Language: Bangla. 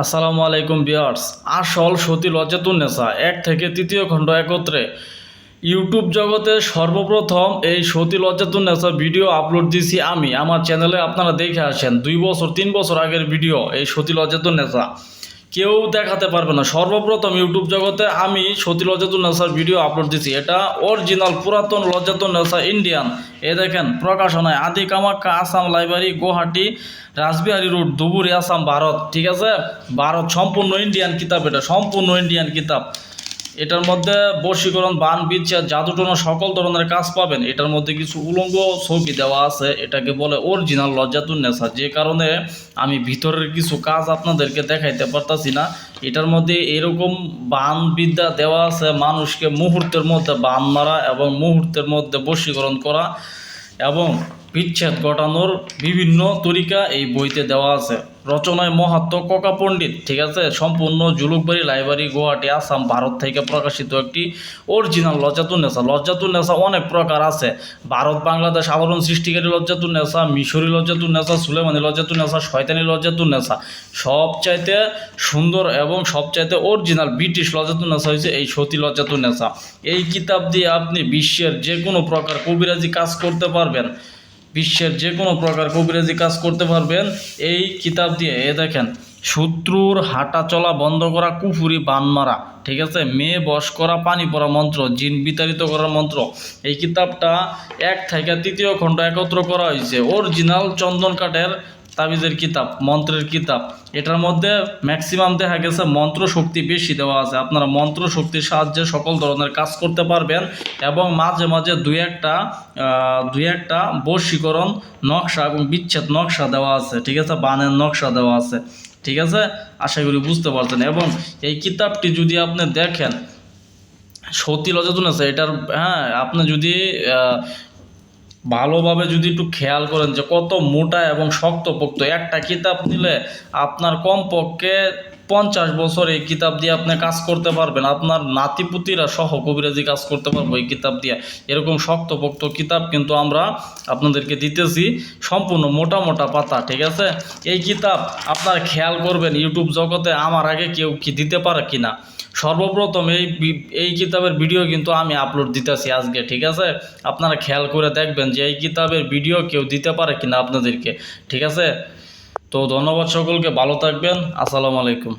আসসালামু আলাইকুম ভিউয়ার্স। আসল সতী লজ্জাতুন্নেসা 1 থেকে 3য় খণ্ড একত্রে ইউটিউব জগতে সর্বপ্রথম এই সতী লজ্জাতুন্নেসা ভিডিও আপলোড দিছি আমি আমার চ্যানেলে। আপনারা দেখে আসেন 2 বছর 3 বছর আগের ভিডিও। এই সতী লজ্জাতুন্নেসা কেউ দেখাতে পারবে না। সর্বপ্রথম ইউটিউব জগতে আমি সতী লজ্জাতুন্নেসার ভিডিও আপলোড দিছি। এটা অরিজিনাল পুরাতন লজ্জাতুন্নেসা ইন্ডিয়ান। এ দেখেন, প্রকাশনায় আদি কামাখ্যা, আসাম লাইব্রেরি, গুয়াহাটি, রাসবিহারী রোড, ধুবুরি, আসাম, ভারত। ঠিক আছে, ভারত। সম্পূর্ণ ইন্ডিয়ান কিতাব, এটা সম্পূর্ণ ইন্ডিয়ান কিতাব। এটার মধ্যে বশীকরণ, বান, বিচ্ছেদ, জাদুটনা সকল ধরনের কাজ পাবেন। এটার মধ্যে কিছু উলঙ্গ ছবি দেওয়া আছে। এটাকে বলে অরিজিনাল লজ্জাতুন্নেসা। যে কারণে আমি ভিতরের কিছু কাজ আপনাদেরকে দেখাইতে পারতাছি না। এটার মধ্যে এরকম বান বিদ্যা দেওয়া আছে, মানুষকে মুহূর্তের মধ্যে বান মারা এবং মুহূর্তের মধ্যে বশীকরণ করা এবং বিচ্ছেদ ঘটানোর বিভিন্ন তরিকা এই বইতে দেওয়া আছে। রচনায় মহাত্ম ককা পণ্ডিত। ঠিক আছে, সম্পূর্ণ জুলুকবাড়ি লাইব্রেরি, গুয়াহাটি, আসাম, ভারত থেকে প্রকাশিত একটি অরিজিনাল লজ্জাতুন্নেসা। লজ্জাতুন্নেসা অনেক প্রকার আছে। ভারত বাংলাদেশ আলোড়ন সৃষ্টিকারী লজ্জাতুন্নেসা, মিশরি লজ্জাতুন্নেসা, সুলেমানি লজ্জাতুন্নেসা, শয়তানি লজ্জাতুন্নেসা। সবচাইতে সুন্দর এবং সবচাইতে অরিজিনাল ব্রিটিশ লজ্জাতুন্নেসা হয়েছে এই সতী লজ্জাতুন্নেসা। এই কিতাব দিয়ে আপনি বিশ্বের যে কোনো প্রকার কবিরাজি কাজ করতে পারবেন। বিশ্বের যে কোনো প্রকার কবিরাজি কাজ করতে পারবেন এই কিতাব দিয়ে। এ দেখেন, শত্রুর হাঁটা চলা বন্ধ করা, কুফুরি, বান মারা। ঠিক আছে, মেয়ে বশ করা, পানি পড়া মন্ত্র, জিন বিতাড়িত করার মন্ত্র। এই কিতাবটা 1 থেকে 3য় খণ্ড একত্র করা হয়েছে। অরিজিনাল চন্দন কাঠের তাবিজের কিতাব, মন্ত্রের কিতাব। এটার মধ্যে ম্যাক্সিমাম দেখা গেছে মন্ত্র শক্তি বেশি দেওয়া আছে। আপনারা মন্ত্র শক্তির সাহায্যে সকল ধরনের কাজ করতে পারবেন এবং মাঝে মাঝে দুই একটা বশীকরণ নকশা এবং বিচ্ছেদ নকশা দেওয়া আছে। ঠিক আছে, বানের নকশা দেওয়া আছে। ঠিক আছে, আশা করি বুঝতে পারছেন। এবং এই কিতাবটি যদি আপনি দেখেন, সতী লজ্জাতুন্নেসা এটার, আপনি যদি ভালোভাবে যদি একটু খেয়াল করেন যে কত মোটা এবং শক্তপোক্ত। একটা কিতাব নিলে আপনার কমপক্ষে 50 বছর এই কিতাব দিয়ে আপনি কাজ করতে পারবেন। আপনার নাতিপুতিরা সহ কবিরাজি কাজ করতে পারবো এই কিতাব দিয়ে। এরকম শক্তপোক্ত কিতাব কিন্তু আমরা আপনাদেরকে দিতেছি, সম্পূর্ণ মোটা মোটা পাতা। ঠিক আছে, এই কিতাব আপনারা খেয়াল করবেন ইউটিউব জগতে আমার আগে কেউ কি দিতে পারে কিনা। সর্বপ্রথম এই কিতাবের ভিডিও কিন্তু আমি আপলোড দিতেছি আজকে। ঠিক আছে, আপনারা খেয়াল করে দেখবেন যে এই কিতাবের ভিডিও কেউ দিতে পারে কিনা আপনাদেরকে। ঠিক আছে, তো ধন্যবাদ সকলকে, ভালো থাকবেন। আসসালামু আলাইকুম।